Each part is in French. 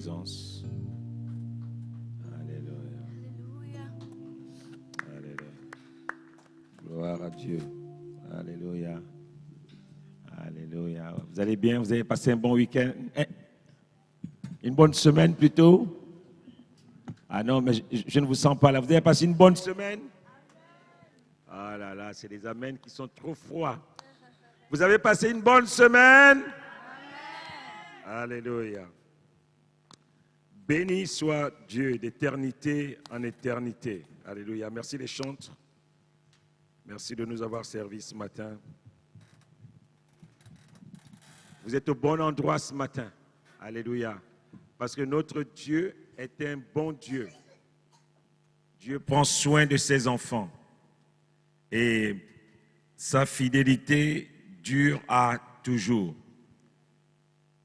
présence. Alléluia. Alléluia. Gloire à Dieu. Alléluia. Alléluia. Vous allez bien? Vous avez passé un bon week-end? Une bonne semaine plutôt? Ah non, mais je ne vous sens pas là. Vous avez passé une bonne semaine? Ah là là, c'est des amens qui sont trop froids. Vous avez passé une bonne semaine? Alléluia. Béni soit Dieu d'éternité en éternité. Alléluia. Merci les chantres. Merci de nous avoir servis ce matin. Vous êtes au bon endroit ce matin. Alléluia. Parce que notre Dieu est un bon Dieu. Dieu prend soin de ses enfants. Et sa fidélité dure à toujours.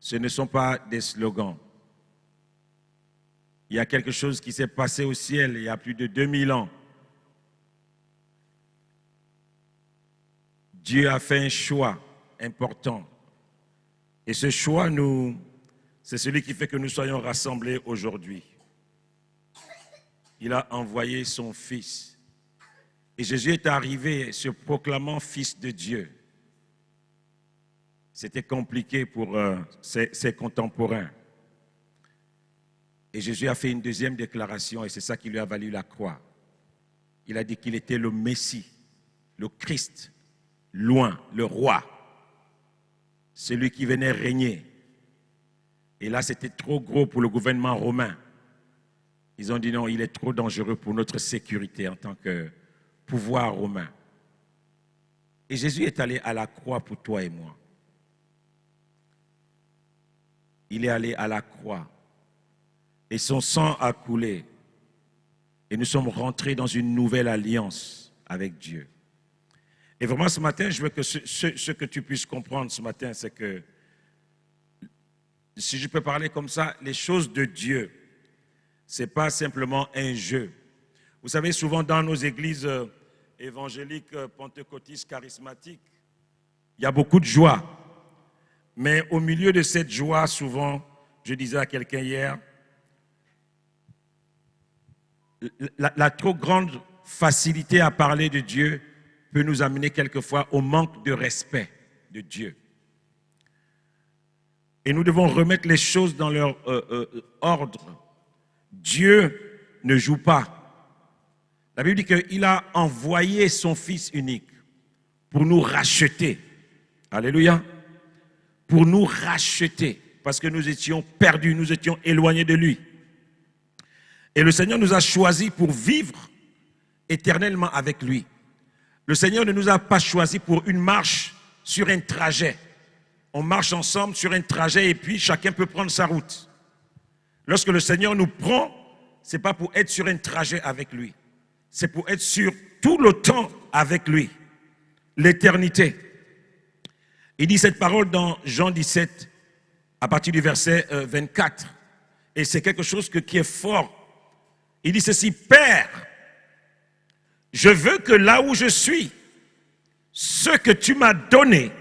Ce ne sont pas des slogans. Il y a quelque chose qui s'est passé au ciel il y a plus de 2000 ans. Dieu a fait un choix important. Et ce choix, c'est celui qui fait que nous soyons rassemblés aujourd'hui. Il a envoyé son Fils. Et Jésus est arrivé se proclamant Fils de Dieu. C'était compliqué pour ses contemporains. Et Jésus a fait une deuxième déclaration et c'est ça qui lui a valu la croix. Il a dit qu'il était le Messie, le Christ, loin, le roi, celui qui venait régner. Et là, c'était trop gros pour le gouvernement romain. Ils ont dit non, il est trop dangereux pour notre sécurité en tant que pouvoir romain. Et Jésus est allé à la croix pour toi et moi. Il est allé à la croix. Et son sang a coulé. Et nous sommes rentrés dans une nouvelle alliance avec Dieu. Et vraiment ce matin, je veux que ce que tu puisses comprendre ce matin, c'est que, si je peux parler comme ça, les choses de Dieu, ce n'est pas simplement un jeu. Vous savez, souvent dans nos églises évangéliques, pentecôtistes, charismatiques, il y a beaucoup de joie. Mais au milieu de cette joie, souvent, je disais à quelqu'un hier, la trop grande facilité à parler de Dieu peut nous amener quelquefois au manque de respect de Dieu. Et nous devons remettre les choses dans leur ordre. Dieu ne joue pas. La Bible dit qu'il a envoyé son Fils unique pour nous racheter. Alléluia. Pour nous racheter. Parce que nous étions perdus, nous étions éloignés de lui. Et le Seigneur nous a choisis pour vivre éternellement avec lui. Le Seigneur ne nous a pas choisis pour une marche sur un trajet. On marche ensemble sur un trajet et puis chacun peut prendre sa route. Lorsque le Seigneur nous prend, ce n'est pas pour être sur un trajet avec lui. C'est pour être sur tout le temps avec lui. L'éternité. Il dit cette parole dans Jean 17, à partir du verset 24. Et c'est quelque chose qui est fort. Il dit ceci, Père, je veux que là où je suis, ce que tu m'as donné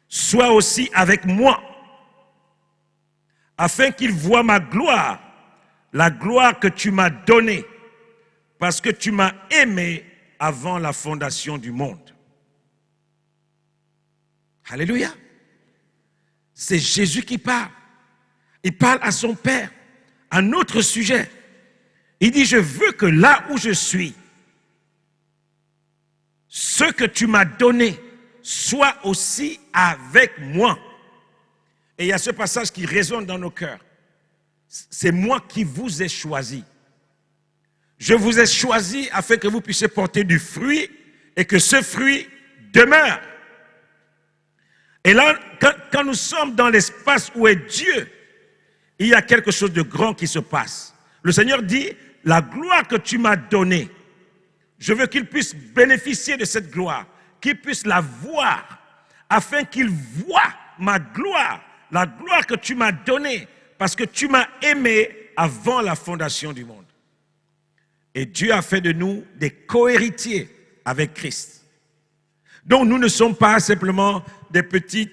soit aussi avec moi, afin qu'ils voient ma gloire, la gloire que tu m'as donnée, parce que tu m'as aimé avant la fondation du monde. Alléluia. C'est Jésus qui parle. Il parle à son Père, un autre sujet. Il dit, je veux que là où je suis, ce que tu m'as donné soit aussi avec moi. Et il y a ce passage qui résonne dans nos cœurs. C'est moi qui vous ai choisi. Je vous ai choisi afin que vous puissiez porter du fruit et que ce fruit demeure. Et là, quand nous sommes dans l'espace où est Dieu, il y a quelque chose de grand qui se passe. Le Seigneur dit, la gloire que tu m'as donnée, je veux qu'ils puissent bénéficier de cette gloire, qu'ils puissent la voir, afin qu'ils voient ma gloire, la gloire que tu m'as donnée, parce que tu m'as aimé avant la fondation du monde. Et Dieu a fait de nous des co-héritiers avec Christ. Donc nous ne sommes pas simplement des petits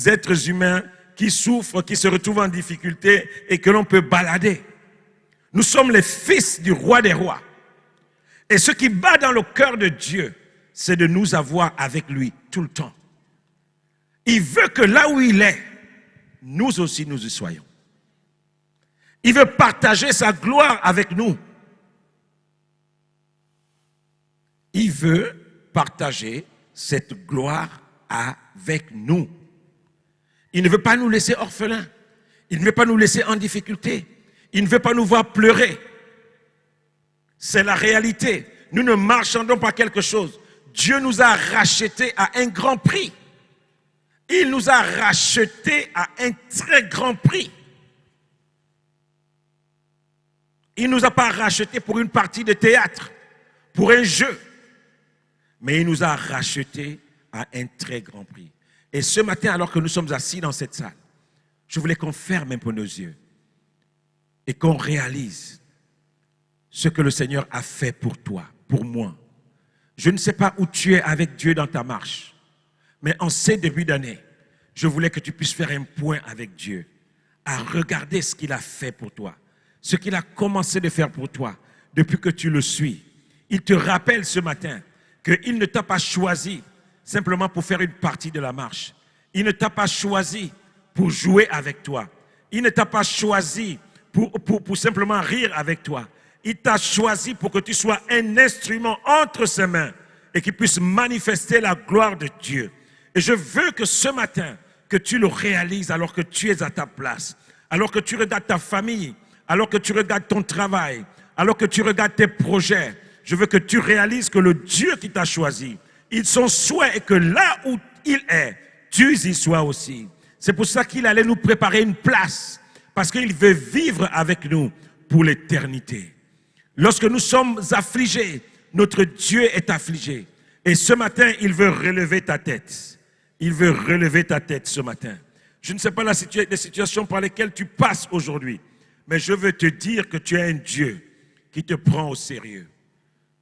êtres humains qui souffre, qui se retrouve en difficulté et que l'on peut balader. Nous sommes les fils du roi des rois. Et ce qui bat dans le cœur de Dieu, c'est de nous avoir avec lui tout le temps. Il veut que là où il est, nous aussi nous y soyons. Il veut partager sa gloire avec nous. Il veut partager cette gloire avec nous. Il ne veut pas nous laisser orphelins. Il ne veut pas nous laisser en difficulté. Il ne veut pas nous voir pleurer. C'est la réalité. Nous ne marchandons pas quelque chose. Dieu nous a rachetés à un grand prix. Il nous a rachetés à un très grand prix. Il ne nous a pas rachetés pour une partie de théâtre, pour un jeu. Mais il nous a rachetés à un très grand prix. Et ce matin, alors que nous sommes assis dans cette salle, je voulais qu'on ferme un peu nos yeux et qu'on réalise ce que le Seigneur a fait pour toi, pour moi. Je ne sais pas où tu es avec Dieu dans ta marche, mais en ces débuts d'année, je voulais que tu puisses faire un point avec Dieu, à regarder ce qu'il a fait pour toi, ce qu'il a commencé de faire pour toi depuis que tu le suis. Il te rappelle ce matin qu'il ne t'a pas choisi simplement pour faire une partie de la marche. Il ne t'a pas choisi pour jouer avec toi. Il ne t'a pas choisi pour simplement rire avec toi. Il t'a choisi pour que tu sois un instrument entre ses mains et qu'il puisse manifester la gloire de Dieu. Et je veux que ce matin, que tu le réalises alors que tu es à ta place, alors que tu regardes ta famille, alors que tu regardes ton travail, alors que tu regardes tes projets. Je veux que tu réalises que le Dieu qui t'a choisi, son souhait est que là où il est, tu y sois aussi. C'est pour ça qu'il allait nous préparer une place, parce qu'il veut vivre avec nous pour l'éternité. Lorsque nous sommes affligés, notre Dieu est affligé. Et ce matin, il veut relever ta tête. Il veut relever ta tête ce matin. Je ne sais pas les situations par lesquelles tu passes aujourd'hui, mais je veux te dire que tu as un Dieu qui te prend au sérieux.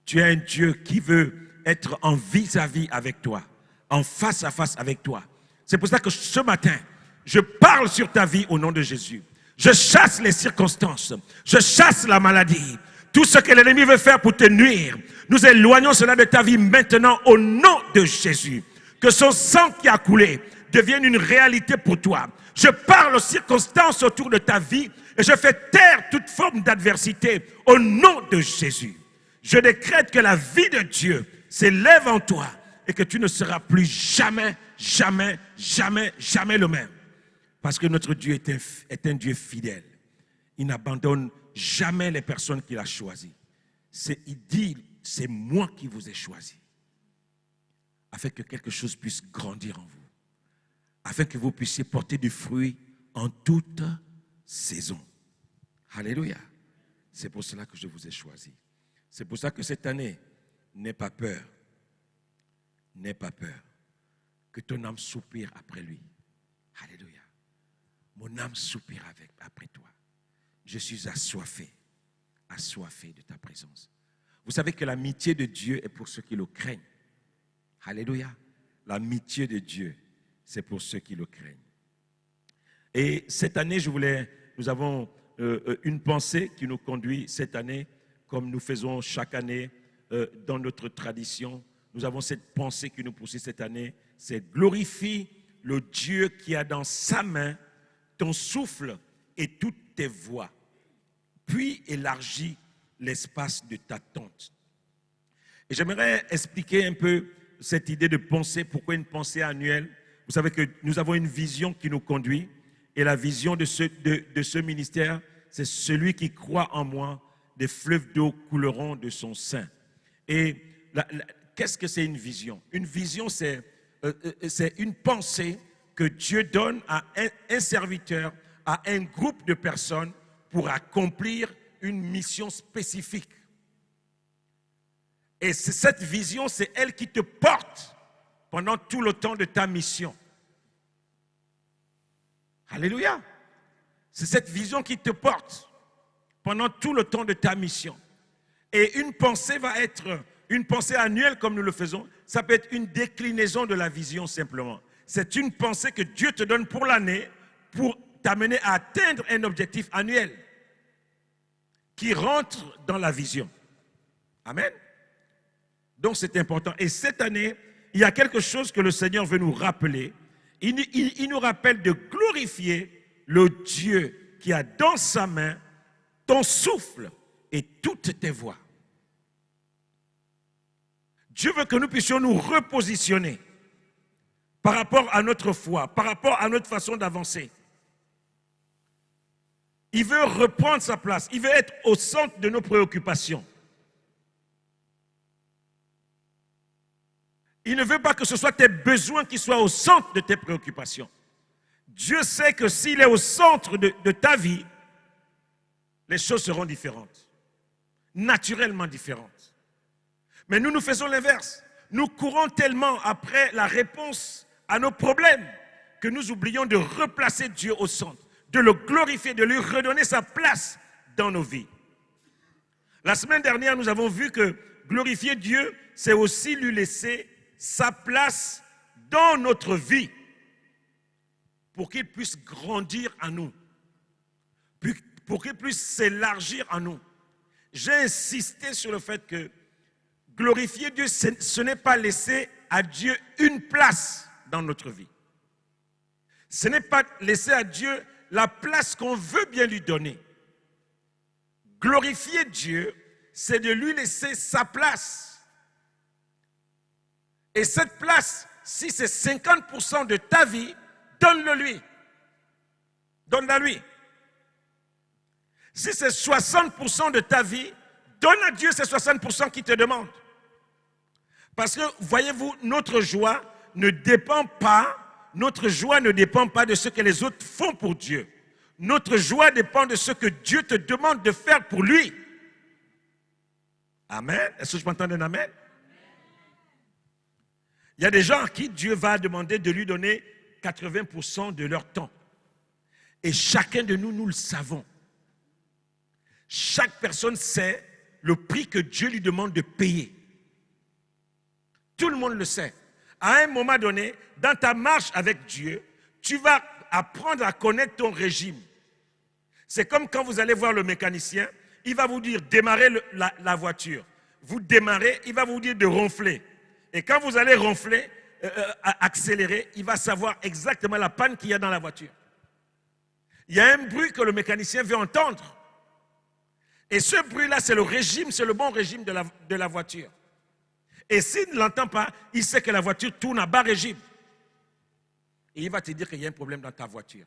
Tu as un Dieu qui veut être en vis-à-vis avec toi, en face à face avec toi. C'est pour ça que ce matin, je parle sur ta vie au nom de Jésus. Je chasse les circonstances, je chasse la maladie, tout ce que l'ennemi veut faire pour te nuire. Nous éloignons cela de ta vie maintenant au nom de Jésus. Que son sang qui a coulé devienne une réalité pour toi. Je parle aux circonstances autour de ta vie et je fais taire toute forme d'adversité au nom de Jésus. Je décrète que la vie de Dieu s'élève en toi et que tu ne seras plus jamais, jamais, jamais, jamais le même. Parce que notre Dieu est un Dieu fidèle. Il n'abandonne jamais les personnes qu'il a choisies. Il dit, c'est moi qui vous ai choisis. Afin que quelque chose puisse grandir en vous. Afin que vous puissiez porter du fruit en toute saison. Alléluia. C'est pour cela que je vous ai choisi. C'est pour ça que cette année, n'aie pas peur. N'aie pas peur. Que ton âme soupire après lui. Alléluia. Mon âme soupire après toi. Je suis assoiffé de ta présence. Vous savez que l'amitié de Dieu est pour ceux qui le craignent. Alléluia. L'amitié de Dieu, c'est pour ceux qui le craignent. Et cette année, nous avons une pensée qui nous conduit cette année, comme nous faisons chaque année dans notre tradition. Nous avons cette pensée qui nous poursuit cette année, c'est glorifie le Dieu qui a dans sa main ton souffle et toutes tes voies, puis élargis l'espace de ta tente. Et j'aimerais expliquer un peu cette idée de pensée. Pourquoi une pensée annuelle? Vous savez que nous avons une vision qui nous conduit. Et la vision de ce ministère, c'est celui qui croit en moi, des fleuves d'eau couleront de son sein. Et qu'est-ce que c'est une vision? Une vision, c'est une pensée que Dieu donne à un serviteur, à un groupe de personnes pour accomplir une mission spécifique. Et cette vision, c'est elle qui te porte pendant tout le temps de ta mission. Alléluia. C'est cette vision qui te porte pendant tout le temps de ta mission. Et une pensée va être une pensée annuelle comme nous le faisons. Ça peut être une déclinaison de la vision simplement. C'est une pensée que Dieu te donne pour l'année pour t'amener à atteindre un objectif annuel qui rentre dans la vision. Amen. Donc c'est important. Et cette année, il y a quelque chose que le Seigneur veut nous rappeler. Il nous rappelle de glorifier le Dieu qui a dans sa main ton souffle et toutes tes voies. Dieu veut que nous puissions nous repositionner par rapport à notre foi, par rapport à notre façon d'avancer. Il veut reprendre sa place. Il veut être au centre de nos préoccupations. Il ne veut pas que ce soit tes besoins qui soient au centre de tes préoccupations. Dieu sait que s'il est au centre de ta vie, les choses seront différentes, naturellement différentes. Mais nous faisons l'inverse. Nous courons tellement après la réponse à nos problèmes que nous oublions de replacer Dieu au centre, de le glorifier, de lui redonner sa place dans nos vies. La semaine dernière, nous avons vu que glorifier Dieu, c'est aussi lui laisser sa place dans notre vie pour qu'il puisse grandir en nous, pour qu'il puisse s'élargir en nous. J'ai insisté sur le fait que glorifier Dieu, ce n'est pas laisser à Dieu une place dans notre vie. Ce n'est pas laisser à Dieu la place qu'on veut bien lui donner. Glorifier Dieu, c'est de lui laisser sa place. Et cette place, si c'est 50% de ta vie, donne-le lui. Donne-la lui. Si c'est 60% de ta vie, donne à Dieu ces 60% qu'il te demande. Parce que, voyez-vous, notre joie ne dépend pas de ce que les autres font pour Dieu. Notre joie dépend de ce que Dieu te demande de faire pour lui. Amen. Est-ce que je peux entendre un amen? Il y a des gens à qui Dieu va demander de lui donner 80% de leur temps. Et chacun de nous, nous le savons. Chaque personne sait le prix que Dieu lui demande de payer. Tout le monde le sait. À un moment donné, dans ta marche avec Dieu, tu vas apprendre à connaître ton régime. C'est comme quand vous allez voir le mécanicien, il va vous dire démarrer la voiture. Vous démarrez, il va vous dire de ronfler. Et quand vous allez ronfler, accélérer, il va savoir exactement la panne qu'il y a dans la voiture. Il y a un bruit que le mécanicien veut entendre. Et ce bruit-là, c'est le régime, c'est le bon régime de la voiture. Et s'il ne l'entend pas, il sait que la voiture tourne à bas régime. Et il va te dire qu'il y a un problème dans ta voiture.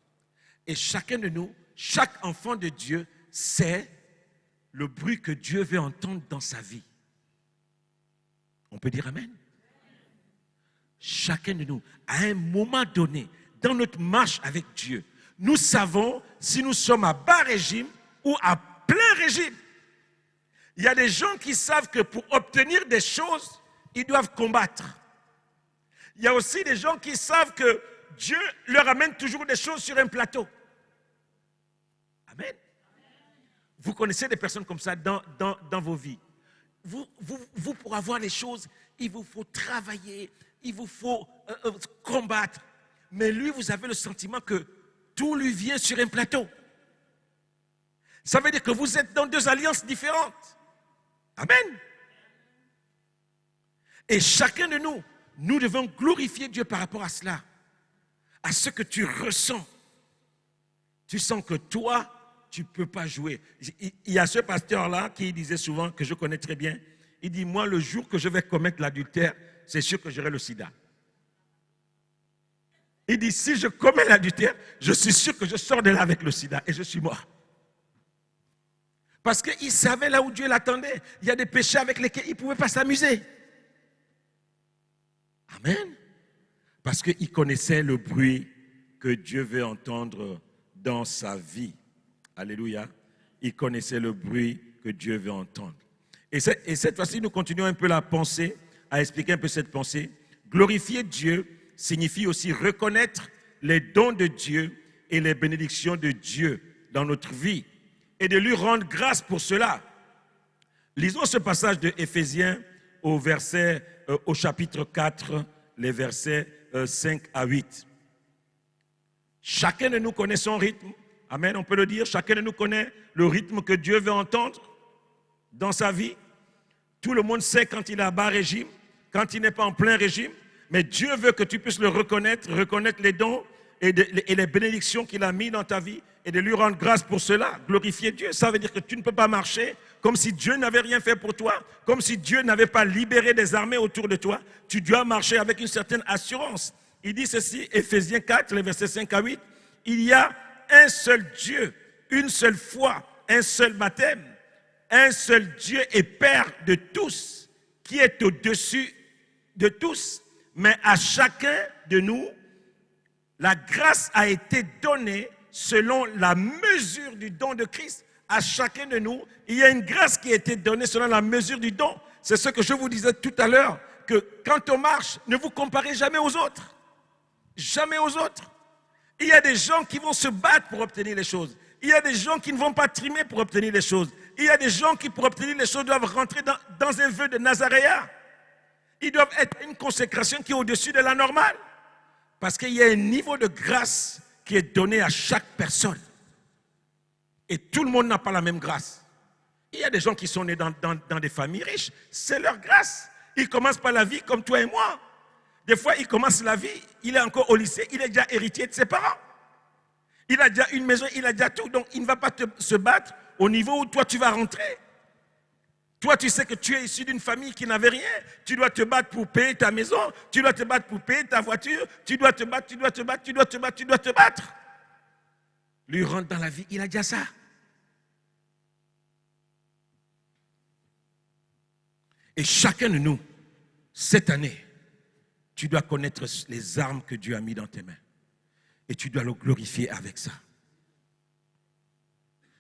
Et chacun de nous, chaque enfant de Dieu sait le bruit que Dieu veut entendre dans sa vie. On peut dire amen? Chacun de nous, à un moment donné, dans notre marche avec Dieu, nous savons si nous sommes à bas régime ou à plein régime. Il y a des gens qui savent que pour obtenir des choses, ils doivent combattre. Il y a aussi des gens qui savent que Dieu leur amène toujours des choses sur un plateau. Amen. Vous connaissez des personnes comme ça dans vos vies. Vous, pour avoir les choses, il vous faut travailler, il vous faut combattre. Mais lui, vous avez le sentiment que tout lui vient sur un plateau. Ça veut dire que vous êtes dans deux alliances différentes. Amen. Et chacun de nous, nous devons glorifier Dieu par rapport à cela, à ce que tu ressens. Tu sens que toi, tu ne peux pas jouer. Il y a ce pasteur-là qui disait souvent, que je connais très bien, il dit, moi, le jour que je vais commettre l'adultère, c'est sûr que j'aurai le sida. Il dit, si je commets l'adultère, je suis sûr que je sors de là avec le sida et je suis mort. Parce qu'il savait là où Dieu l'attendait. Il y a des péchés avec lesquels il ne pouvait pas s'amuser. Amen. Parce qu'il connaissait le bruit que Dieu veut entendre dans sa vie. Alléluia. Il connaissait le bruit que Dieu veut entendre. Et cette fois-ci, nous continuons un peu la pensée, à expliquer un peu cette pensée. Glorifier Dieu signifie aussi reconnaître les dons de Dieu et les bénédictions de Dieu dans notre vie et de lui rendre grâce pour cela. Lisons ce passage de Éphésiens au chapitre 4, les versets 5 à 8. Chacun de nous connaît son rythme. Amen, on peut le dire. Chacun de nous connaît le rythme que Dieu veut entendre dans sa vie. Tout le monde sait quand il est à bas régime, quand il n'est pas en plein régime. Mais Dieu veut que tu puisses le reconnaître les dons et les bénédictions qu'il a mis dans ta vie et de lui rendre grâce pour cela. Glorifier Dieu, ça veut dire que tu ne peux pas marcher comme si Dieu n'avait rien fait pour toi, comme si Dieu n'avait pas libéré des armées autour de toi. Tu dois marcher avec une certaine assurance. Il dit ceci, Éphésiens 4, les versets 5 à 8, il y a un seul Dieu, une seule foi, un seul baptême, un seul Dieu et Père de tous, qui est au-dessus de tous. Mais à chacun de nous, la grâce a été donnée selon la mesure du don de Christ. À chacun de nous, il y a une grâce qui a été donnée selon la mesure du don. C'est ce que je vous disais tout à l'heure, que quand on marche, ne vous comparez jamais aux autres. Jamais aux autres. Il y a des gens qui vont se battre pour obtenir les choses. Il y a des gens qui ne vont pas trimer pour obtenir les choses. Il y a des gens qui, pour obtenir les choses, doivent rentrer dans un vœu de Nazaréen. Ils doivent être une consécration qui est au-dessus de la normale. Parce qu'il y a un niveau de grâce qui est donné à chaque personne. Et tout le monde n'a pas la même grâce. Il y a des gens qui sont nés dans des familles riches. C'est leur grâce. Ils commencent pas la vie comme toi et moi. Des fois, ils commencent la vie, il est encore au lycée, il est déjà héritier de ses parents. Il a déjà une maison, il a déjà tout. Donc, il ne va pas se battre au niveau où toi, tu vas rentrer. Toi, tu sais que tu es issu d'une famille qui n'avait rien. Tu dois te battre pour payer ta maison. Tu dois te battre pour payer ta voiture. Tu dois te battre, tu dois te battre, tu dois te battre, tu dois te battre. Lui rentre dans la vie, il a déjà ça. Et chacun de nous, cette année, tu dois connaître les armes que Dieu a mis dans tes mains. Et tu dois le glorifier avec ça.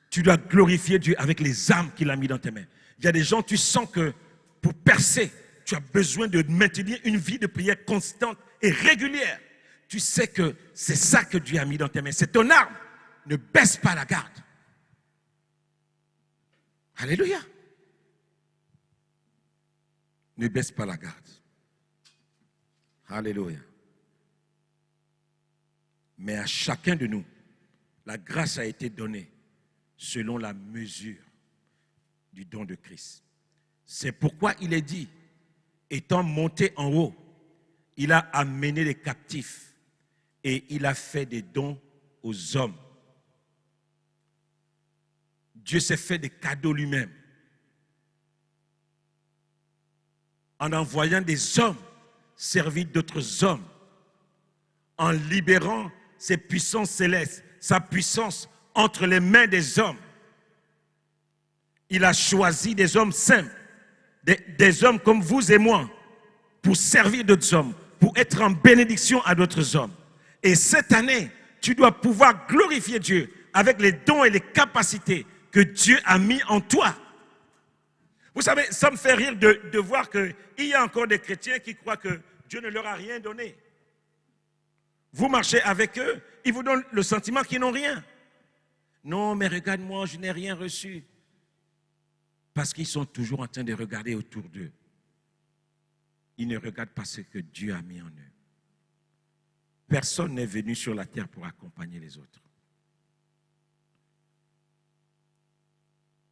Tu dois glorifier Dieu avec les armes qu'il a mis dans tes mains. Il y a des gens, tu sens que pour percer, tu as besoin de maintenir une vie de prière constante et régulière. Tu sais que c'est ça que Dieu a mis dans tes mains. C'est ton arme. Ne baisse pas la garde. Alléluia. Ne baisse pas la garde. Alléluia. Mais à chacun de nous, la grâce a été donnée selon la mesure du don de Christ. C'est pourquoi il est dit, étant monté en haut, il a amené les captifs et il a fait des dons aux hommes. Dieu s'est fait des cadeaux lui-même en envoyant des hommes servir d'autres hommes, en libérant ses puissances célestes, sa puissance entre les mains des hommes. Il a choisi des hommes simples, des hommes comme vous et moi, pour servir d'autres hommes, pour être en bénédiction à d'autres hommes. Et cette année, tu dois pouvoir glorifier Dieu avec les dons et les capacités que Dieu a mis en toi. Vous savez, ça me fait rire de voir qu'il y a encore des chrétiens qui croient que Dieu ne leur a rien donné. Vous marchez avec eux, ils vous donnent le sentiment qu'ils n'ont rien. Non, mais regarde-moi, je n'ai rien reçu. Parce qu'ils sont toujours en train de regarder autour d'eux. Ils ne regardent pas ce que Dieu a mis en eux. Personne n'est venu sur la terre pour accompagner les autres.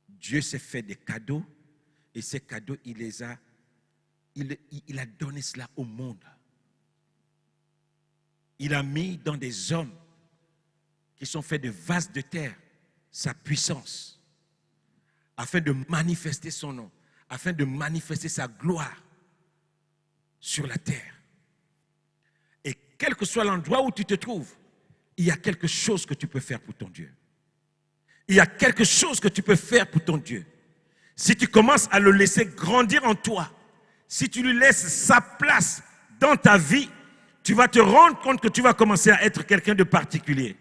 Dieu s'est fait des cadeaux et ces cadeaux, il a donné cela au monde. Il a mis dans des hommes qui sont faits de vases de terre sa puissance afin de manifester son nom, afin de manifester sa gloire sur la terre. Et quel que soit l'endroit où tu te trouves, il y a quelque chose que tu peux faire pour ton Dieu. Il y a quelque chose que tu peux faire pour ton Dieu. Si tu commences à le laisser grandir en toi, si tu lui laisses sa place dans ta vie, tu vas te rendre compte que tu vas commencer à être quelqu'un de particulier.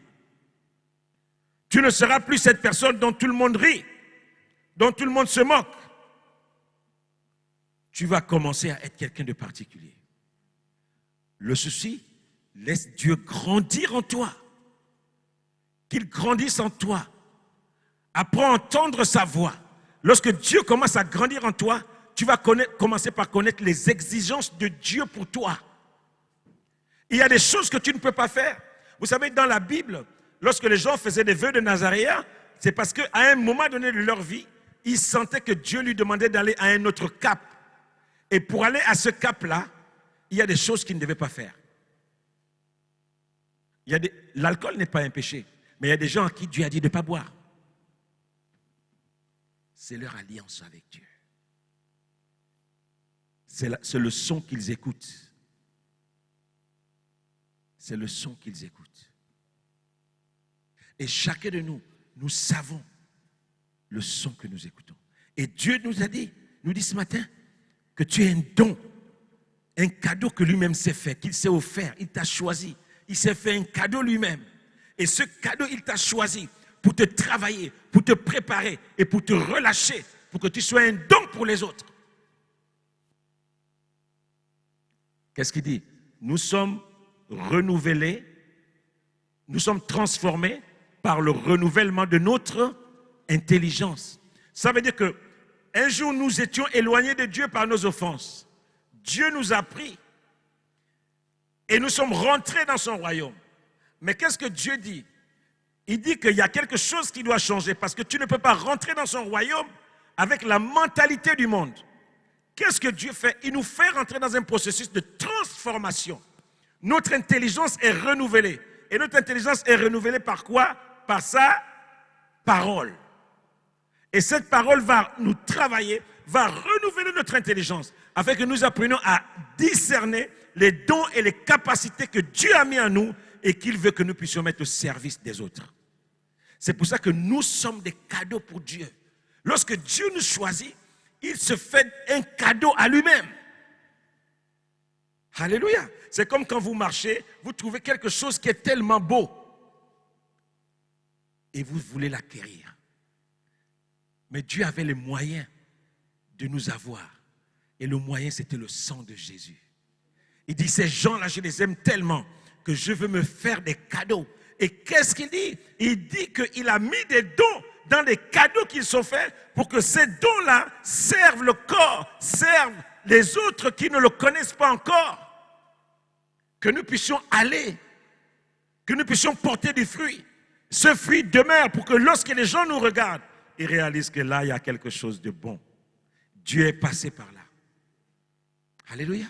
Tu ne seras plus cette personne dont tout le monde rit, dont tout le monde se moque. Tu vas commencer à être quelqu'un de particulier. Le souci, laisse Dieu grandir en toi. Qu'il grandisse en toi. Apprends à entendre sa voix. Lorsque Dieu commence à grandir en toi, tu vas commencer par connaître les exigences de Dieu pour toi. Il y a des choses que tu ne peux pas faire. Vous savez, dans la Bible, lorsque les gens faisaient des vœux de Nazaréen, c'est parce qu'à un moment donné de leur vie, ils sentaient que Dieu lui demandait d'aller à un autre cap. Et pour aller à ce cap-là, il y a des choses qu'ils ne devaient pas faire. L'alcool n'est pas un péché, mais il y a des gens à qui Dieu a dit de ne pas boire. C'est leur alliance avec Dieu. C'est le son qu'ils écoutent. C'est le son qu'ils écoutent. Et chacun de nous, nous savons le son que nous écoutons. Et Dieu nous dit ce matin, que tu es un don, un cadeau que lui-même s'est fait, qu'il s'est offert, il t'a choisi. Il s'est fait un cadeau lui-même. Et ce cadeau, il t'a choisi pour te travailler, pour te préparer et pour te relâcher, pour que tu sois un don pour les autres. Qu'est-ce qu'il dit? Nous sommes renouvelés, nous sommes transformés par le renouvellement de notre intelligence. Ça veut dire que un jour, nous étions éloignés de Dieu par nos offenses. Dieu nous a pris et nous sommes rentrés dans son royaume. Mais qu'est-ce que Dieu dit? Il dit qu'il y a quelque chose qui doit changer parce que tu ne peux pas rentrer dans son royaume avec la mentalité du monde. Qu'est-ce que Dieu fait? Il nous fait rentrer dans un processus de transformation. Notre intelligence est renouvelée. Et notre intelligence est renouvelée par quoi? Par sa parole. Et cette parole va nous travailler, va renouveler notre intelligence, afin que nous apprenions à discerner les dons et les capacités que Dieu a mis en nous et qu'il veut que nous puissions mettre au service des autres. C'est pour ça que nous sommes des cadeaux pour Dieu. Lorsque Dieu nous choisit, il se fait un cadeau à lui-même. Alléluia. C'est comme quand vous marchez, vous trouvez quelque chose qui est tellement beau et vous voulez l'acquérir. Mais Dieu avait les moyens de nous avoir. Et le moyen, c'était le sang de Jésus. Il dit, ces gens-là, je les aime tellement que je veux me faire des cadeaux. Et qu'est-ce qu'il dit? Il dit qu'il a mis des dons dans les cadeaux qu'ils sont faits pour que ces dons-là servent le corps, servent les autres qui ne le connaissent pas encore. Que nous puissions aller, que nous puissions porter du fruit. Ce fruit demeure pour que lorsque les gens nous regardent, ils réalisent que là, il y a quelque chose de bon. Dieu est passé par là. Alléluia.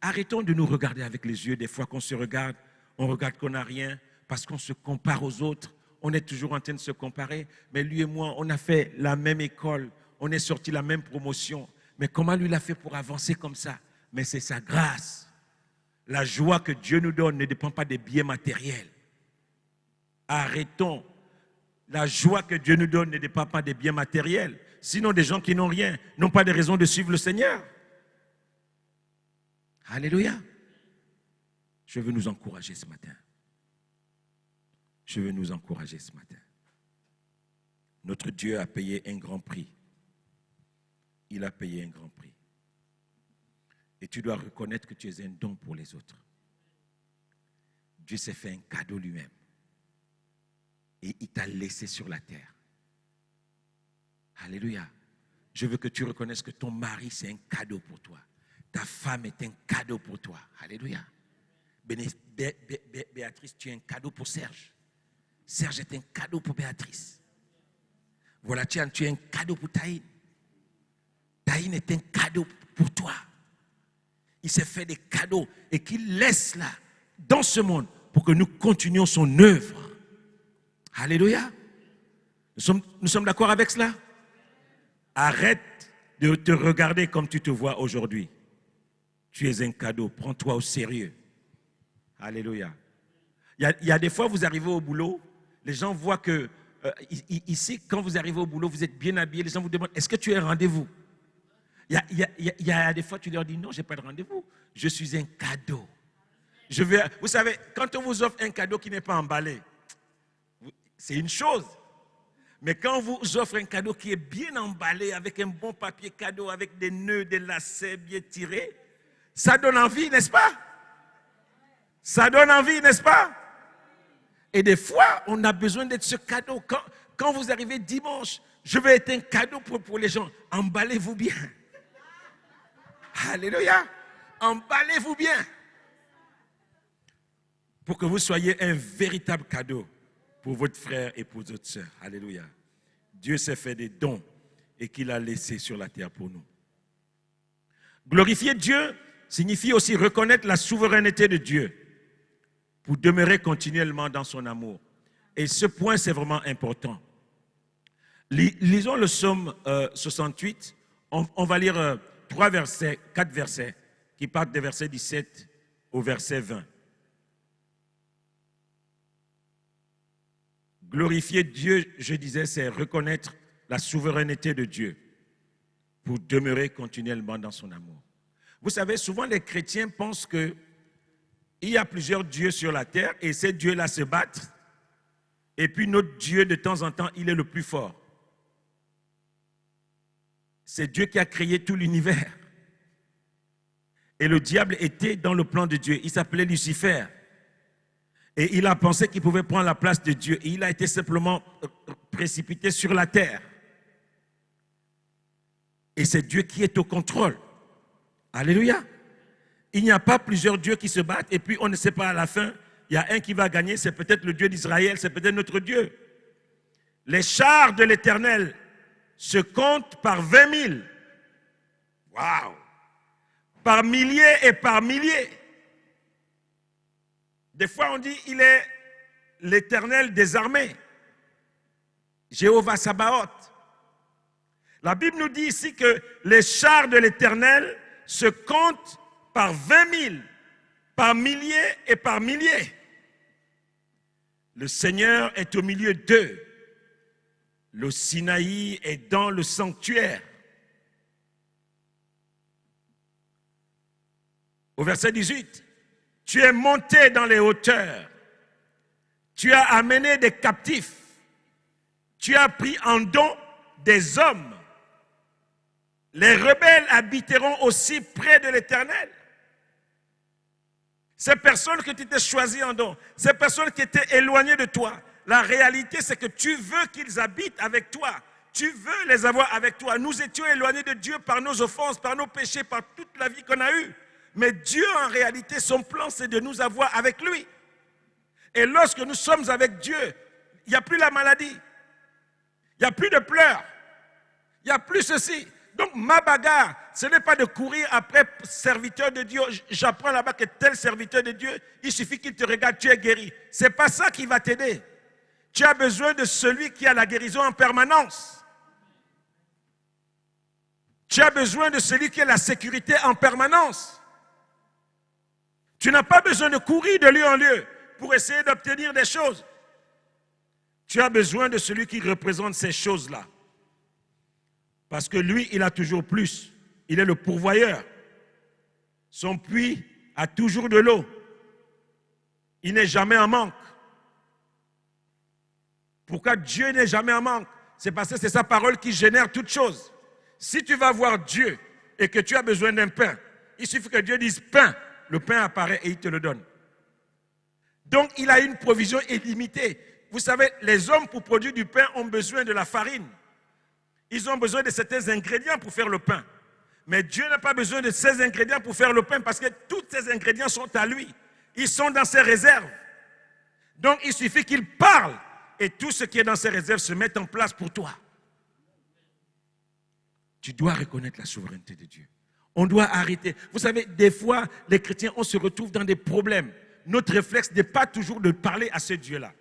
Arrêtons de nous regarder avec les yeux. Des fois qu'on se regarde, on regarde qu'on n'a rien parce qu'on se compare aux autres. On est toujours en train de se comparer. Mais lui et moi, on a fait la même école. On est sorti la même promotion. Mais comment lui l'a fait pour avancer comme ça? Mais c'est sa grâce. La joie que Dieu nous donne ne dépend pas des biens matériels. Arrêtons. La joie que Dieu nous donne ne dépend pas des biens matériels. Sinon, des gens qui n'ont rien n'ont pas de raison de suivre le Seigneur. Alléluia. Je veux nous encourager ce matin. Je veux nous encourager ce matin. Notre Dieu a payé un grand prix. Il a payé un grand prix. Et tu dois reconnaître que tu es un don pour les autres. Dieu s'est fait un cadeau lui-même. Et il t'a laissé sur la terre. Alléluia. Je veux que tu reconnaisses que ton mari, c'est un cadeau pour toi. Ta femme est un cadeau pour toi. Alléluia. Béatrice, tu es un cadeau pour Serge. Serge est un cadeau pour Béatrice. Voilà, tu es un cadeau pour Taïn. Taïn est un cadeau pour toi. Il s'est fait des cadeaux et qu'il laisse là, dans ce monde, pour que nous continuions son œuvre. Alléluia. Nous sommes d'accord avec cela? Arrête de te regarder comme tu te vois aujourd'hui. Tu es un cadeau. Prends-toi au sérieux. Alléluia. Il y a des fois, vous arrivez au boulot, les gens voient que, ici, quand vous arrivez au boulot, vous êtes bien habillé, les gens vous demandent, est-ce que tu as un rendez-vous? Il y a des fois, tu leur dis, non, je n'ai pas de rendez-vous. Je suis un cadeau. Vous savez, quand on vous offre un cadeau qui n'est pas emballé, c'est une chose. Mais quand on vous offre un cadeau qui est bien emballé, avec un bon papier cadeau, avec des nœuds, des lacets bien tirés, ça donne envie, n'est-ce pas? Ça donne envie, n'est-ce pas? Et des fois, on a besoin d'être ce cadeau. Quand vous arrivez dimanche, je vais être un cadeau pour les gens. Emballez-vous bien. Alléluia. Emballez-vous bien. pour que vous soyez un véritable cadeau pour votre frère et pour votre sœur. Alléluia. Dieu s'est fait des dons et qu'il a laissés sur la terre pour nous. Glorifier Dieu signifie aussi reconnaître la souveraineté de Dieu pour demeurer continuellement dans son amour. Et ce point, c'est vraiment important. Lisons le psaume 68. On va lire 4 versets qui partent des versets 17 au verset 20. Glorifier Dieu, je disais, c'est reconnaître la souveraineté de Dieu pour demeurer continuellement dans son amour. Vous savez, souvent les chrétiens pensent qu'il y a plusieurs dieux sur la terre et ces dieux-là se battent. Et puis notre Dieu, de temps en temps, il est le plus fort. C'est Dieu qui a créé tout l'univers. Et le diable était dans le plan de Dieu. Il s'appelait Lucifer. Et il a pensé qu'il pouvait prendre la place de Dieu. Et il a été simplement précipité sur la terre. Et c'est Dieu qui est au contrôle. Alléluia. Il n'y a pas plusieurs dieux qui se battent et puis on ne sait pas à la fin, il y a un qui va gagner, c'est peut-être le Dieu d'Israël, c'est peut-être notre Dieu. Les chars de l'Éternel se comptent par 20 000. Waouh! Par milliers et par milliers. Des fois on dit, il est l'Éternel des armées. Jéhovah Sabaoth. La Bible nous dit ici que les chars de l'Éternel se comptent par 20 000, par milliers et par milliers. Le Seigneur est au milieu d'eux. Le Sinaï est dans le sanctuaire. Au verset 18, tu es monté dans les hauteurs. Tu as amené des captifs. Tu as pris en don des hommes. Les rebelles habiteront aussi près de l'Éternel. Ces personnes que tu t'es choisies en don, ces personnes qui étaient éloignées de toi, la réalité c'est que tu veux qu'ils habitent avec toi. Tu veux les avoir avec toi. Nous étions éloignés de Dieu par nos offenses, par nos péchés, par toute la vie qu'on a eue. Mais Dieu, en réalité, son plan, c'est de nous avoir avec lui. Et lorsque nous sommes avec Dieu, il n'y a plus la maladie. Il n'y a plus de pleurs. Il n'y a plus ceci. Donc, ma bagarre, ce n'est pas de courir après serviteur de Dieu. J'apprends là-bas que tel serviteur de Dieu, il suffit qu'il te regarde, tu es guéri. Ce n'est pas ça qui va t'aider. Tu as besoin de celui qui a la guérison en permanence. Tu as besoin de celui qui a la sécurité en permanence. Tu n'as pas besoin de courir de lieu en lieu pour essayer d'obtenir des choses. Tu as besoin de celui qui représente ces choses-là. Parce que lui, il a toujours plus. Il est le pourvoyeur. Son puits a toujours de l'eau. Il n'est jamais en manque. Pourquoi Dieu n'est jamais en manque? C'est parce que c'est sa parole qui génère toutes choses. Si tu vas voir Dieu et que tu as besoin d'un pain, il suffit que Dieu dise pain. Le pain apparaît et il te le donne. Donc, il a une provision illimitée. Vous savez, les hommes pour produire du pain ont besoin de la farine. Ils ont besoin de certains ingrédients pour faire le pain. Mais Dieu n'a pas besoin de ces ingrédients pour faire le pain parce que tous ces ingrédients sont à lui. Ils sont dans ses réserves. Donc, il suffit qu'il parle et tout ce qui est dans ses réserves se met en place pour toi. Tu dois reconnaître la souveraineté de Dieu. On doit arrêter. Vous savez, des fois, les chrétiens, on se retrouve dans des problèmes. Notre réflexe n'est pas toujours de parler à ce Dieu-là.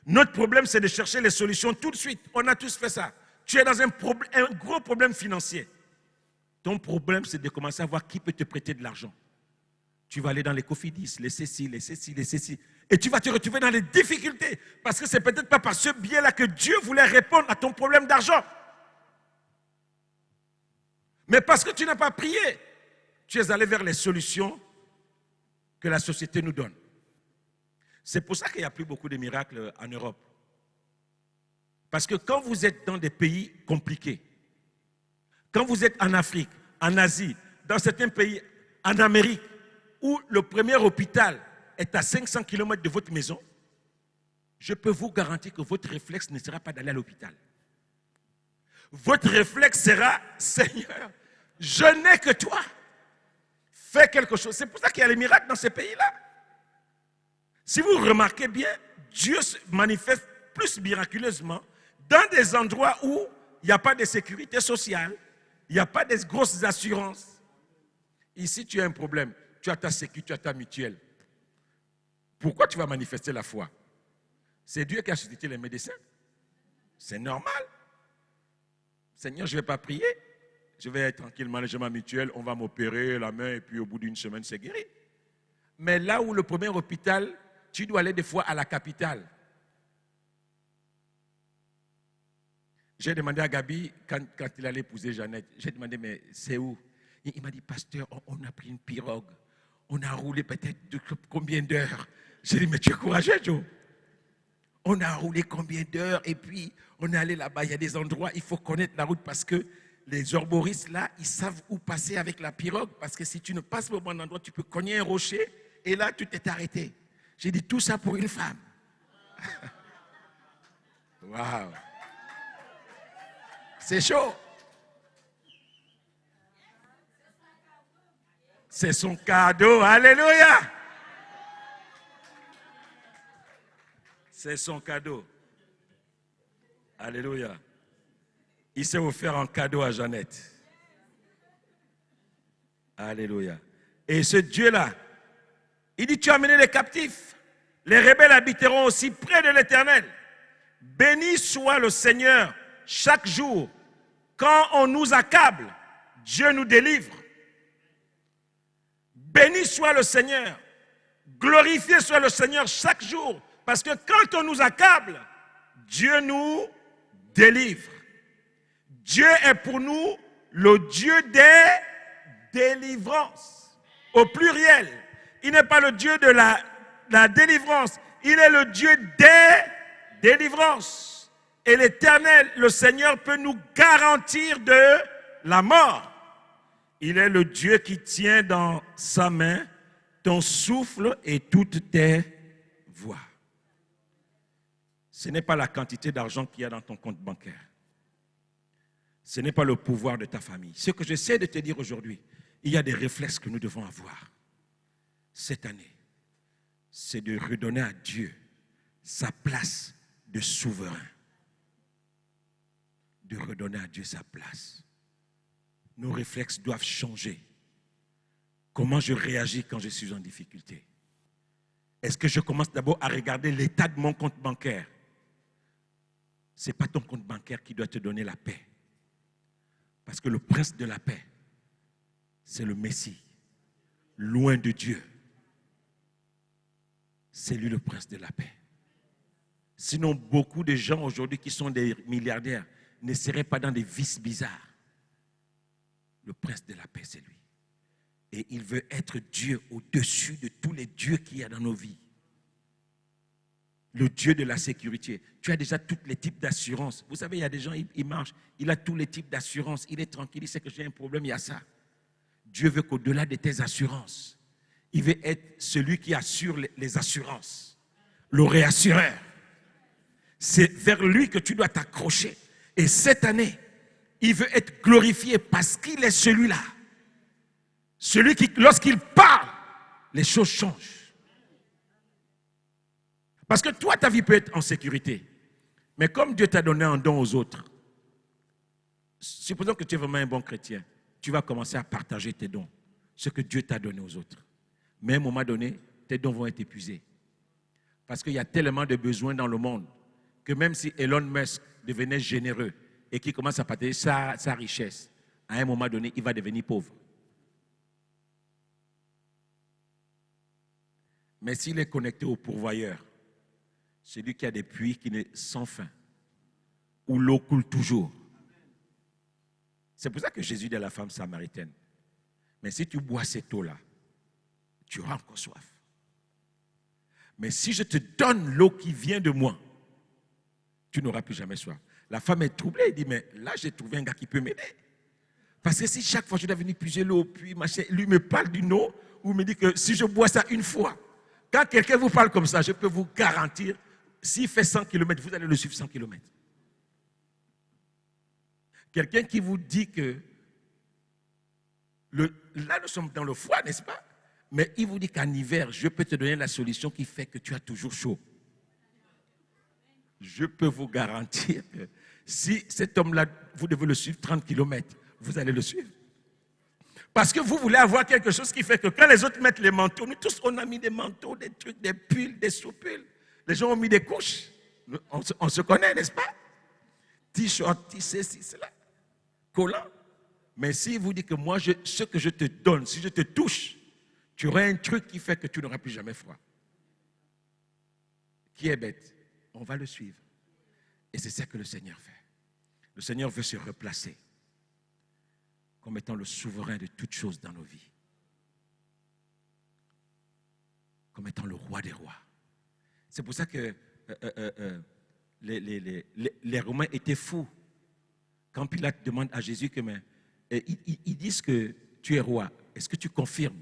Notre problème, c'est de chercher les solutions tout de suite. On a tous fait ça. Tu es dans un gros problème financier. Ton problème, c'est de commencer à voir qui peut te prêter de l'argent. Tu vas aller dans les cofidis, les ceci. Et tu vas te retrouver dans les difficultés. Parce que c'est peut-être pas par ce biais-là que Dieu voulait répondre à ton problème d'argent. Mais parce que tu n'as pas prié, tu es allé vers les solutions que la société nous donne. C'est pour ça qu'il n'y a plus beaucoup de miracles en Europe. Parce que quand vous êtes dans des pays compliqués, quand vous êtes en Afrique, en Asie, dans certains pays, en Amérique, où le premier hôpital est à 500 km de votre maison, je peux vous garantir que votre réflexe ne sera pas d'aller à l'hôpital. Votre réflexe sera, Seigneur, je n'ai que toi. Fais quelque chose. C'est pour ça qu'il y a les miracles dans ces pays-là. Si vous remarquez bien, Dieu se manifeste plus miraculeusement dans des endroits où il n'y a pas de sécurité sociale, il n'y a pas de grosses assurances. Ici, tu as un problème. Tu as ta sécurité, tu as ta mutuelle. Pourquoi tu vas manifester la foi? C'est Dieu qui a suscité les médecins. C'est normal. Seigneur, je ne vais pas prier. Je vais être tranquillement, j'ai ma mutuelle, on va m'opérer la main et puis au bout d'une semaine, c'est guéri. Mais là où le premier hôpital, tu dois aller des fois à la capitale. J'ai demandé à Gabi, quand il allait épouser Jeannette, j'ai demandé, mais c'est où? Il m'a dit, pasteur, on a pris une pirogue. On a roulé peut-être de combien d'heures? J'ai dit, mais tu es courageux, Joe. On a roulé combien d'heures et puis on est allé là-bas. Il y a des endroits, il faut connaître la route parce que les herboristes là, ils savent où passer avec la pirogue parce que si tu ne passes pas au bon endroit, tu peux cogner un rocher et là, tu t'es arrêté. J'ai dit tout ça pour une femme. Waouh! C'est chaud. C'est son cadeau. Alléluia! C'est son cadeau. Alléluia. Il s'est offert en cadeau à Jeannette. Alléluia. Et ce Dieu-là, il dit, tu as amené les captifs. Les rebelles habiteront aussi près de l'Éternel. Béni soit le Seigneur chaque jour. Quand on nous accable, Dieu nous délivre. Béni soit le Seigneur. Glorifié soit le Seigneur chaque jour. Parce que quand on nous accable, Dieu nous délivre. Dieu est pour nous le Dieu des délivrances. Au pluriel. Il n'est pas le Dieu de la délivrance. Il est le Dieu des délivrances. Et l'Éternel, le Seigneur, peut nous garantir de la mort. Il est le Dieu qui tient dans sa main ton souffle et toutes tes voies. Ce n'est pas la quantité d'argent qu'il y a dans ton compte bancaire. Ce n'est pas le pouvoir de ta famille. Ce que j'essaie de te dire aujourd'hui, il y a des réflexes que nous devons avoir cette année. C'est de redonner à Dieu sa place de souverain. De redonner à Dieu sa place. Nos réflexes doivent changer. Comment je réagis quand je suis en difficulté? Est-ce que je commence d'abord à regarder l'état de mon compte bancaire? Ce n'est pas ton compte bancaire qui doit te donner la paix. Parce que le prince de la paix, c'est le Messie. Loin de Dieu. C'est lui le prince de la paix. Sinon, beaucoup de gens aujourd'hui qui sont des milliardaires ne seraient pas dans des vices bizarres. Le prince de la paix, c'est lui. Et il veut être Dieu au-dessus de tous les dieux qu'il y a dans nos vies. Le Dieu de la sécurité. Tu as déjà tous les types d'assurance. Vous savez, il y a des gens, ils marchent, il a tous les types d'assurance. Il est tranquille, il sait que j'ai un problème, il y a ça. Dieu veut qu'au-delà de tes assurances, il veut être celui qui assure les assurances. Le réassureur. C'est vers lui que tu dois t'accrocher. Et cette année, il veut être glorifié parce qu'il est celui-là. Celui qui, lorsqu'il parle, les choses changent. Parce que toi, ta vie peut être en sécurité. Mais comme Dieu t'a donné un don aux autres, supposons que tu es vraiment un bon chrétien, tu vas commencer à partager tes dons, ce que Dieu t'a donné aux autres. Mais à un moment donné, tes dons vont être épuisés. Parce qu'il y a tellement de besoins dans le monde que même si Elon Musk devenait généreux et qu'il commence à partager sa richesse, à un moment donné, il va devenir pauvre. Mais s'il est connecté au pourvoyeur, celui qui a des puits qui n'est sans fin, où l'eau coule toujours. C'est pour ça que Jésus dit à la femme samaritaine, mais si tu bois cette eau-là, tu auras encore soif. Mais si je te donne l'eau qui vient de moi, tu n'auras plus jamais soif. La femme est troublée, elle dit, mais là j'ai trouvé un gars qui peut m'aider. Parce que si chaque fois je dois venir puiser l'eau, puis machin, lui me parle d'une eau, ou me dit que si je bois ça une fois, quand quelqu'un vous parle comme ça, je peux vous garantir, s'il fait 100 km, vous allez le suivre 100 km. Quelqu'un qui vous dit que, là nous sommes dans le froid, n'est-ce pas? Mais il vous dit qu'en hiver, je peux te donner la solution qui fait que tu as toujours chaud. Je peux vous garantir que si cet homme-là, vous devez le suivre 30 km, vous allez le suivre. Parce que vous voulez avoir quelque chose qui fait que quand les autres mettent les manteaux, nous tous, on a mis des manteaux, des trucs, des pulls, des sous-pulls. Les gens ont mis des couches. On se connaît, n'est-ce pas? T-shirt, tissé, cela, collant. Mais s'il vous dit que moi, ce que je te donne, si je te touche, tu auras un truc qui fait que tu n'auras plus jamais froid. Qui est bête? On va le suivre. Et c'est ça que le Seigneur fait. Le Seigneur veut se replacer comme étant le souverain de toutes choses dans nos vies. Comme étant le roi des rois. C'est pour ça que les Romains étaient fous. Quand Pilate demande à Jésus que ils disent que tu es roi, est-ce que tu confirmes?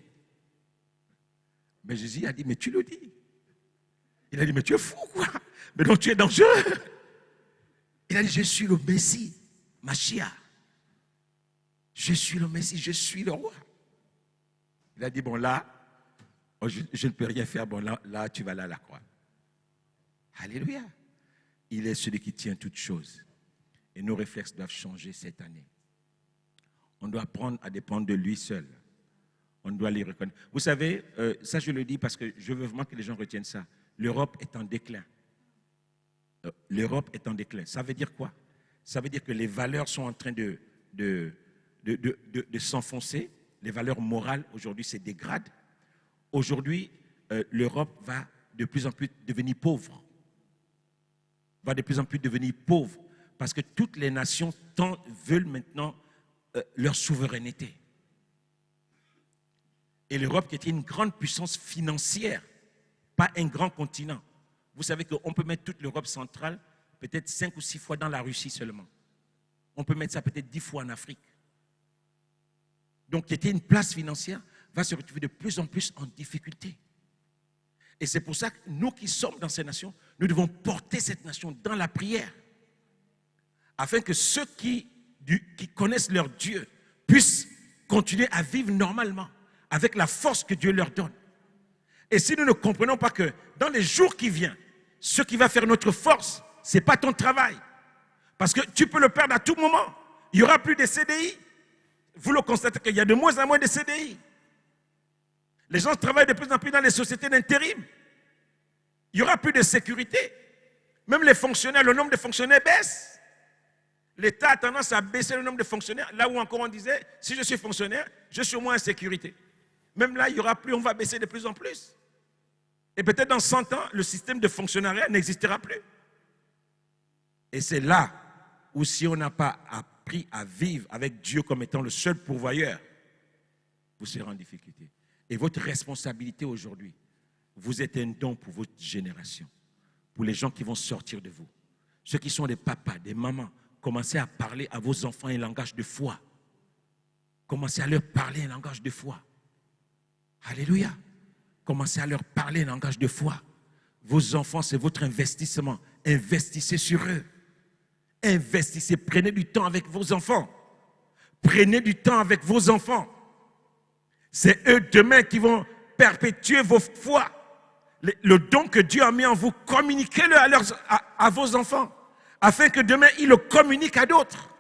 Mais Jésus a dit, mais tu le dis. Il a dit, mais tu es fou quoi? Mais donc tu es dangereux. Il a dit, je suis le Messie, Machia. Je suis le Messie, je suis le roi. Il a dit, bon là, je ne peux rien faire, bon là tu vas là à la croix. Alléluia. Il est celui qui tient toutes choses. Et nos réflexes doivent changer cette année. On doit apprendre à dépendre de lui seul. On doit les reconnaître. Vous savez, ça je le dis parce que je veux vraiment que les gens retiennent ça. L'Europe est en déclin. L'Europe est en déclin. Ça veut dire quoi? Ça veut dire que les valeurs sont en train de s'enfoncer. Les valeurs morales, aujourd'hui, se dégradent. Aujourd'hui, l'Europe va de plus en plus devenir pauvre. Va de plus en plus devenir pauvre. Parce que toutes les nations veulent maintenant leur souveraineté. Et l'Europe, qui était une grande puissance financière, pas un grand continent. Vous savez qu'on peut mettre toute l'Europe centrale peut-être 5 ou 6 fois dans la Russie seulement. On peut mettre ça peut-être 10 fois en Afrique. Donc, qui était une place financière, va se retrouver de plus en plus en difficulté. Et c'est pour ça que nous qui sommes dans ces nations, nous devons porter cette nation dans la prière. Afin que ceux qui connaissent leur Dieu puissent continuer à vivre normalement, avec la force que Dieu leur donne. Et si nous ne comprenons pas que dans les jours qui viennent, ce qui va faire notre force, ce n'est pas ton travail. Parce que tu peux le perdre à tout moment. Il n'y aura plus de CDI. Vous le constatez qu'il y a de moins en moins de CDI. Les gens travaillent de plus en plus dans les sociétés d'intérim. Il n'y aura plus de sécurité. Même les fonctionnaires, le nombre de fonctionnaires baisse. L'État a tendance à baisser le nombre de fonctionnaires. Là où encore on disait, si je suis fonctionnaire, je suis au moins en sécurité. Même là, il n'y aura plus, on va baisser de plus en plus. Et peut-être dans 100 ans, le système de fonctionnariat n'existera plus. Et c'est là où si on n'a pas appris à vivre avec Dieu comme étant le seul pourvoyeur, vous serez en difficulté. Et votre responsabilité aujourd'hui, vous êtes un don pour votre génération, pour les gens qui vont sortir de vous. Ceux qui sont des papas, des mamans, commencez à parler à vos enfants un langage de foi. Commencez à leur parler un langage de foi. Alléluia. Commencez à leur parler un langage de foi. Vos enfants, c'est votre investissement. Investissez sur eux. Investissez, prenez du temps avec vos enfants. Prenez du temps avec vos enfants. C'est eux demain qui vont perpétuer vos foi. Le don que Dieu a mis en vous, communiquez-le à vos enfants, afin que demain, ils le communiquent à d'autres.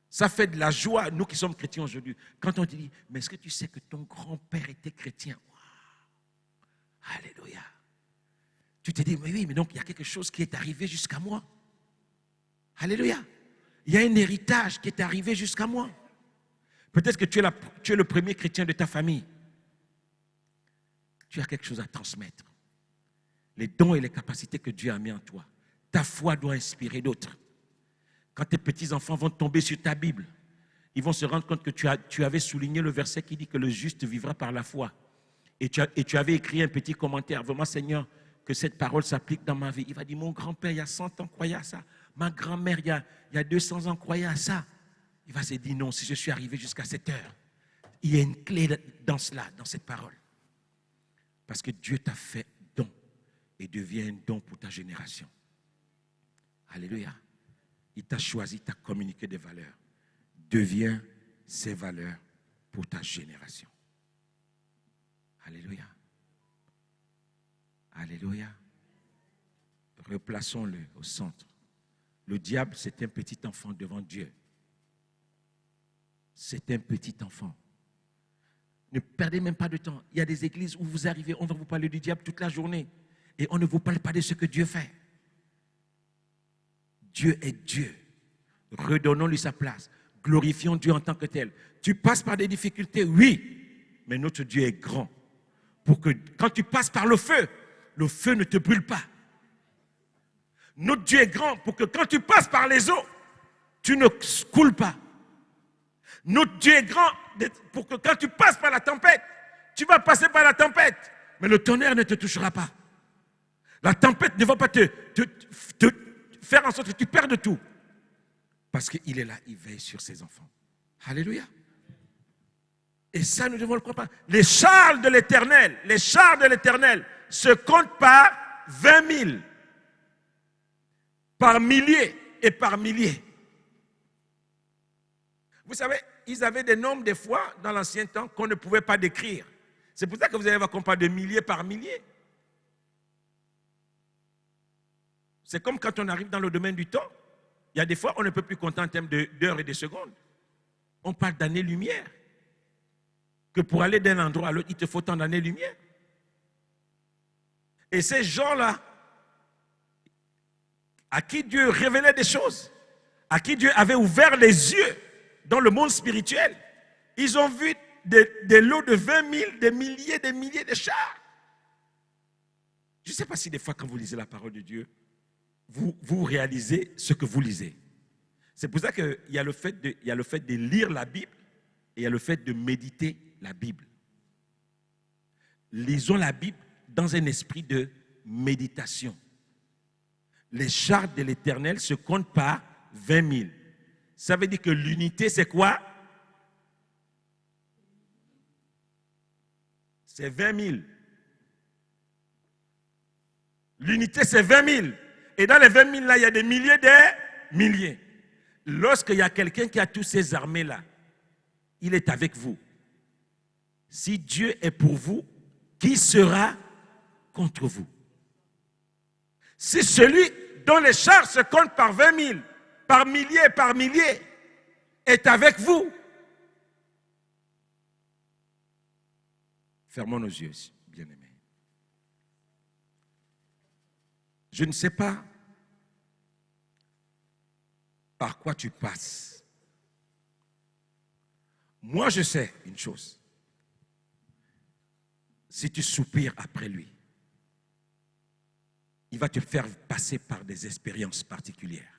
Ça fait de la joie, nous qui sommes chrétiens aujourd'hui. Quand on dit, mais est-ce que tu sais que ton grand-père était chrétien? Wow. Alléluia. Tu te dis, mais oui, mais donc il y a quelque chose qui est arrivé jusqu'à moi. Alléluia. Il y a un héritage qui est arrivé jusqu'à moi. Peut-être que tu es le premier chrétien de ta famille. Tu as quelque chose à transmettre. Les dons et les capacités que Dieu a mis en toi. Ta foi doit inspirer d'autres. Quand tes petits-enfants vont tomber sur ta Bible, ils vont se rendre compte que tu avais souligné le verset qui dit que le juste vivra par la foi. Et tu avais écrit un petit commentaire. Vraiment, Seigneur, que cette parole s'applique dans ma vie. Il va dire, mon grand-père, il y a 100 ans, croyait à ça. Ma grand-mère, il y a 200 ans, croyait à ça. Il va se dire, non, si je suis arrivé jusqu'à cette heure, il y a une clé dans cela, dans cette parole. Parce que Dieu t'a fait don et devient un don pour ta génération. Alléluia. Il t'a choisi, t'a communiqué des valeurs. Deviens ces valeurs pour ta génération. Alléluia. Replaçons-le au centre. Le diable, c'est un petit enfant devant Dieu. C'est un petit enfant. Ne perdez même pas de temps. Il y a des églises où vous arrivez, on va vous parler du diable toute la journée. Et on ne vous parle pas de ce que Dieu fait. Dieu est Dieu. Redonnons-lui sa place. Glorifions Dieu en tant que tel. Tu passes par des difficultés, oui. Mais notre Dieu est grand. Pour que quand tu passes par le feu ne te brûle pas. Notre Dieu est grand pour que quand tu passes par les eaux, tu ne coules pas. Notre Dieu est grand pour que quand tu passes par la tempête, tu vas passer par la tempête, mais le tonnerre ne te touchera pas. La tempête ne va pas te faire en sorte que tu perdes tout. Parce qu'il est là, il veille sur ses enfants. Alléluia. Et ça, nous devons le comprendre. Les chars de l'Éternel se comptent par 20 000. Par milliers et par milliers. Vous savez, ils avaient des nombres des fois dans l'ancien temps qu'on ne pouvait pas décrire. C'est pour ça que vous allez voir qu'on parle de milliers par milliers. C'est comme quand on arrive dans le domaine du temps. Il y a des fois, on ne peut plus compter en termes d'heures et de secondes. On parle d'années-lumière. Que pour aller d'un endroit à l'autre, il te faut tant d'années-lumière. Et ces gens-là, à qui Dieu révélait des choses, à qui Dieu avait ouvert les yeux dans le monde spirituel, ils ont vu des lots de 20 000, des milliers de chars. Je ne sais pas si des fois, quand vous lisez la parole de Dieu, vous réalisez ce que vous lisez. C'est pour ça qu'il y a le fait de lire la Bible et il y a le fait de méditer la Bible. Lisons la Bible dans un esprit de méditation. Les chars de l'Éternel se comptent par 20 000. Ça veut dire que l'unité, c'est quoi? C'est 20 000. L'unité, c'est 20 000. Et dans les 20 000, là, il y a des milliers de milliers. Lorsqu'il y a quelqu'un qui a toutes ces armées-là, il est avec vous. Si Dieu est pour vous, qui sera contre vous? Si celui dont les chars se comptent par 20 000, par milliers, est avec vous. Fermons nos yeux, bien-aimés. Je ne sais pas par quoi tu passes. Moi, je sais une chose. Si tu soupires après lui, il va te faire passer par des expériences particulières.